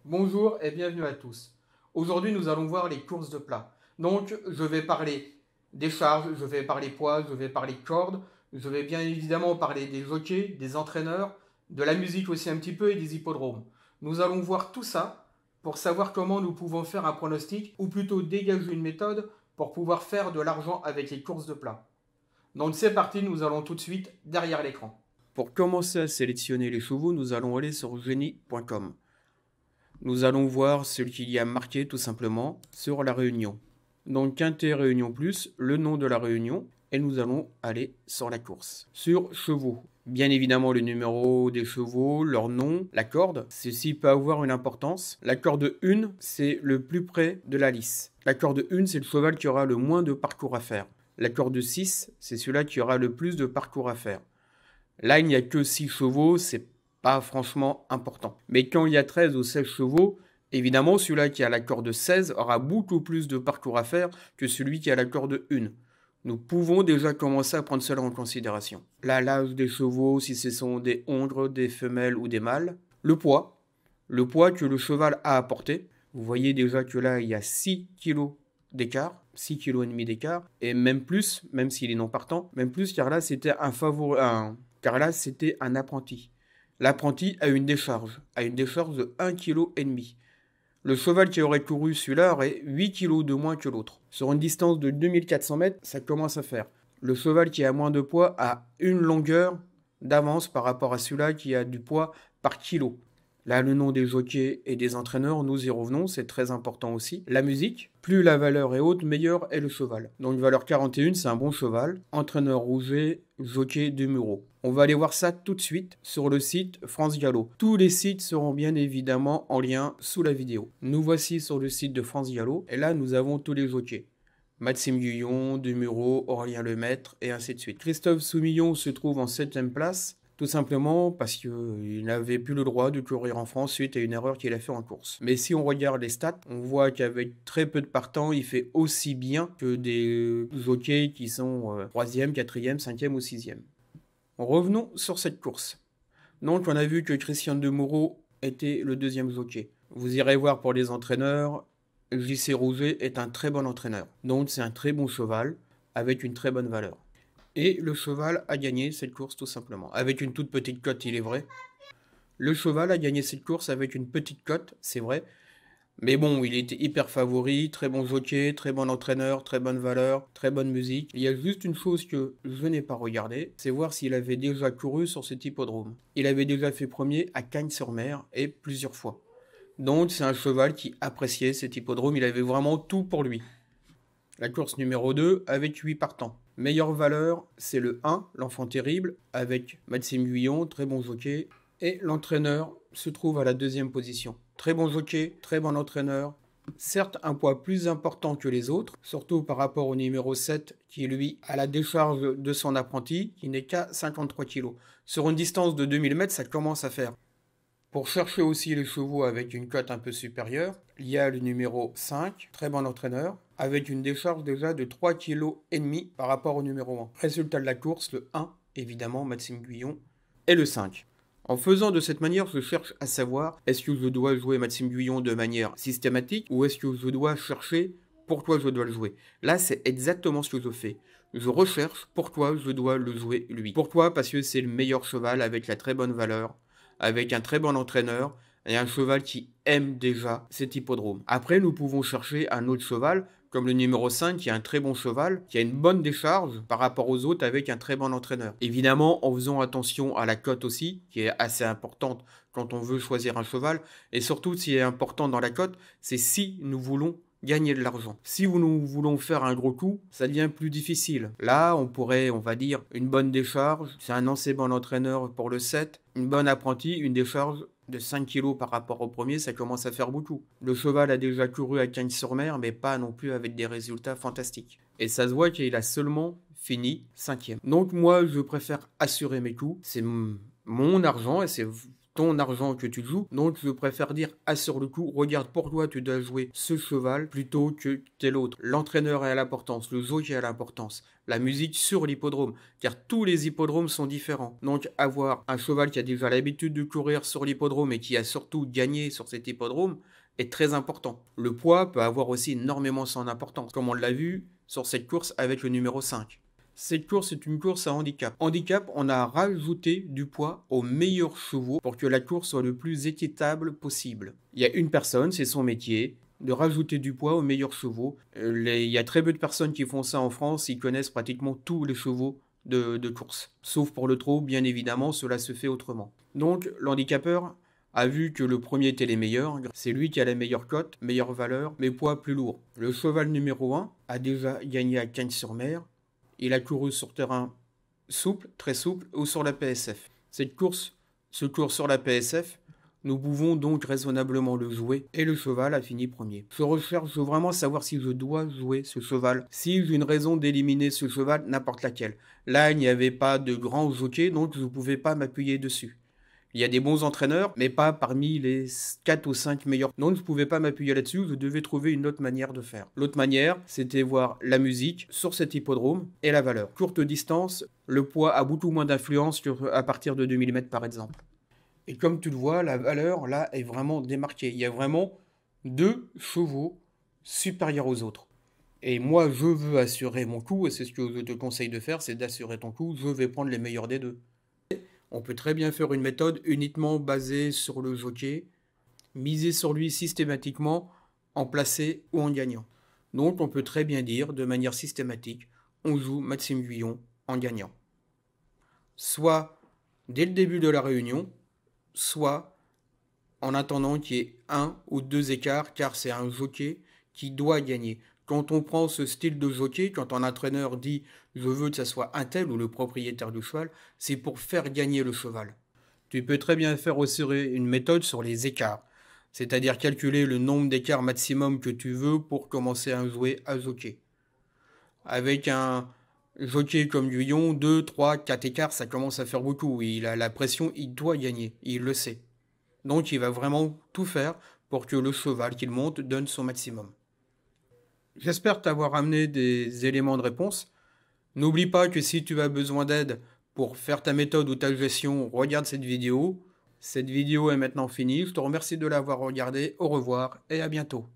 Bonjour et bienvenue à tous. Aujourd'hui, nous allons voir les courses de plat. Donc, je vais parler des charges, je vais parler poids, je vais parler cordes, je vais bien évidemment parler des jockeys, des entraîneurs, de la musique aussi un petit peu et des hippodromes. Nous allons voir tout ça pour savoir comment nous pouvons faire un pronostic ou plutôt dégager une méthode pour pouvoir faire de l'argent avec les courses de plat. Donc, c'est parti, nous allons tout de suite derrière l'écran. Pour commencer à sélectionner les chevaux, nous allons aller sur genie.com. Nous allons voir ce qu'il y a marqué tout simplement sur la réunion. Donc Quintet Réunion Plus, le nom de la réunion, et nous allons aller sur la course. Sur chevaux, bien évidemment le numéro des chevaux, leur nom, la corde, ceci peut avoir une importance. La corde 1, c'est le plus près de la lice. La corde 1, c'est le cheval qui aura le moins de parcours à faire. La corde 6, c'est celui qui aura le plus de parcours à faire. Là, il n'y a que 6 chevaux, c'est pas franchement important. Mais quand il y a 13 ou 16 chevaux, évidemment, celui-là qui a la corde 16 aura beaucoup plus de parcours à faire que celui qui a la corde 1. Nous pouvons déjà commencer à prendre cela en considération. Là, l'âge des chevaux, si ce sont des hongres, des femelles ou des mâles. Le poids que le cheval a apporté. Vous voyez déjà que là, il y a 6 kg d'écart, 6,5 kg d'écart, et même plus, même s'il est non partant, même plus, car là, c'était car là, c'était un apprenti. L'apprenti a une décharge de 1,5 kg. Le cheval qui aurait couru celui-là aurait 8 kg de moins que l'autre. Sur une distance de 2400 mètres, ça commence à faire. Le cheval qui a moins de poids a une longueur d'avance par rapport à celui-là qui a du poids par kilo. Là, le nom des jockeys et des entraîneurs, nous y revenons, c'est très important aussi. La musique, plus la valeur est haute, meilleur est le cheval. Donc valeur 41, c'est un bon cheval. Entraîneur Rouget, jockey de Muro. On va aller voir ça tout de suite sur le site France Gallo. Tous les sites seront bien évidemment en lien sous la vidéo. Nous voici sur le site de France Gallo, et là nous avons tous les jockeys. Maxime Guyon, Demuro, Aurélien Lemaître, et ainsi de suite. Christophe Soumillon se trouve en 7ème place, tout simplement parce qu'il n'avait plus le droit de courir en France suite à une erreur qu'il a fait en course. Mais si on regarde les stats, on voit qu'avec très peu de partants, il fait aussi bien que des jockeys qui sont 3e, 4e, 5e ou 6e. Revenons sur cette course. Donc on a vu que Christian Demuro était le 2e jockey. Vous irez voir pour les entraîneurs, JC Rouget est un très bon entraîneur. Donc c'est un très bon cheval avec une très bonne valeur. Et le cheval a gagné cette course tout simplement. Avec une toute petite cote, il est vrai. Le cheval a gagné cette course avec une petite cote, c'est vrai. Mais bon, il était hyper favori, très bon jockey, très bon entraîneur, très bonne valeur, très bonne musique. Il y a juste une chose que je n'ai pas regardé, c'est voir s'il avait déjà couru sur cet hippodrome. Il avait déjà fait premier à Cagnes-sur-Mer et plusieurs fois. Donc c'est un cheval qui appréciait cet hippodrome, il avait vraiment tout pour lui. La course numéro 2 avec 8 partants. Meilleure valeur, c'est le 1, l'enfant terrible, avec Maxime Guyon, très bon jockey. Et l'entraîneur se trouve à la 2e position. Très bon jockey, très bon entraîneur. Certes, un poids plus important que les autres, surtout par rapport au numéro 7, qui lui a la décharge de son apprenti, qui n'est qu'à 53 kg. Sur une distance de 2000 mètres, ça commence à faire. Pour chercher aussi les chevaux avec une cote un peu supérieure, il y a le numéro 5, très bon entraîneur, avec une décharge déjà de 3,5 kg par rapport au numéro 1. Résultat de la course, le 1, évidemment, Maxime Guyon, et le 5. En faisant de cette manière, je cherche à savoir est-ce que je dois jouer Maxime Guyon de manière systématique ou est-ce que je dois chercher pourquoi je dois le jouer. Là, c'est exactement ce que je fais. Je recherche pourquoi je dois le jouer lui. Pourquoi? Parce que c'est le meilleur cheval avec la très bonne valeur, avec un très bon entraîneur et un cheval qui aime déjà cet hippodrome. Après, nous pouvons chercher un autre cheval, comme le numéro 5, qui est un très bon cheval, qui a une bonne décharge par rapport aux autres avec un très bon entraîneur. Évidemment, en faisant attention à la cote aussi, qui est assez importante quand on veut choisir un cheval, et surtout, ce qui est important dans la cote, c'est si nous voulons gagner de l'argent. Si nous voulons faire un gros coup, ça devient plus difficile. Là, on pourrait, on va dire, une bonne décharge, c'est un assez bon entraîneur pour le 7, une bonne apprentie, une décharge de 5 kg par rapport au premier, ça commence à faire beaucoup. Le cheval a déjà couru à Cagnes-sur-Mer, mais pas non plus avec des résultats fantastiques. Et ça se voit qu'il a seulement fini 5e. Donc moi, je préfère assurer mes coups. C'est mon argent et c'est ton argent que tu joues. Donc je préfère dire assure le coup, regarde pourquoi tu dois jouer ce cheval plutôt que tel autre. L'entraîneur est à l'importance, le jockey est à l'importance, la musique sur l'hippodrome, car tous les hippodromes sont différents. Donc avoir un cheval qui a déjà l'habitude de courir sur l'hippodrome et qui a surtout gagné sur cet hippodrome est très important. Le poids peut avoir aussi énormément son importance, comme on l'a vu sur cette course avec le numéro 5. Cette course est une course à handicap. Handicap, on a rajouté du poids aux meilleurs chevaux pour que la course soit le plus équitable possible. Il y a une personne, c'est son métier, de rajouter du poids aux meilleurs chevaux. Il y a très peu de personnes qui font ça en France, ils connaissent pratiquement tous les chevaux de course. Sauf pour le trot, bien évidemment, cela se fait autrement. Donc, l'handicapeur a vu que le premier était les meilleurs, c'est lui qui a la meilleure cote, meilleure valeur, mais poids plus lourd. Le cheval numéro 1 a déjà gagné à Cagnes-sur-Mer. Il a couru sur terrain souple, très souple, ou sur la PSF. Cette course se court sur la PSF, nous pouvons donc raisonnablement le jouer, et le cheval a fini premier. Je recherche vraiment savoir si je dois jouer ce cheval, si j'ai une raison d'éliminer ce cheval, n'importe laquelle. Là, il n'y avait pas de grand jockey, donc je ne pouvais pas m'appuyer dessus. Il y a des bons entraîneurs, mais pas parmi les 4 ou 5 meilleurs. Donc je ne pouvais pas m'appuyer là-dessus, je devais trouver une autre manière de faire. L'autre manière, c'était voir la musique sur cet hippodrome et la valeur. Courte distance, le poids a beaucoup moins d'influence qu'à partir de 2000 mètres par exemple. Et comme tu le vois, la valeur là est vraiment démarquée. Il y a vraiment 2 chevaux supérieurs aux autres. Et moi, je veux assurer mon coup, et c'est ce que je te conseille de faire, c'est d'assurer ton coup. Je vais prendre les meilleurs des deux. On peut très bien faire une méthode uniquement basée sur le jockey, miser sur lui systématiquement en placé ou en gagnant. Donc on peut très bien dire de manière systématique, on joue Maxime Guyon en gagnant. Soit dès le début de la réunion, soit en attendant qu'il y ait 1 ou 2 écarts, car c'est un jockey qui doit gagner. Quand on prend ce style de jockey, quand un entraîneur dit « je veux que ça soit un tel » ou le propriétaire du cheval, c'est pour faire gagner le cheval. Tu peux très bien faire aussi une méthode sur les écarts, c'est-à-dire calculer le nombre d'écarts maximum que tu veux pour commencer à jouer à jockey. Avec un jockey comme Guyon, 2, 3, 4 écarts, ça commence à faire beaucoup. Il a la pression, il doit gagner, il le sait. Donc il va vraiment tout faire pour que le cheval qu'il monte donne son maximum. J'espère t'avoir amené des éléments de réponse. N'oublie pas que si tu as besoin d'aide pour faire ta méthode ou ta gestion, regarde cette vidéo. Cette vidéo est maintenant finie. Je te remercie de l'avoir regardée. Au revoir et à bientôt.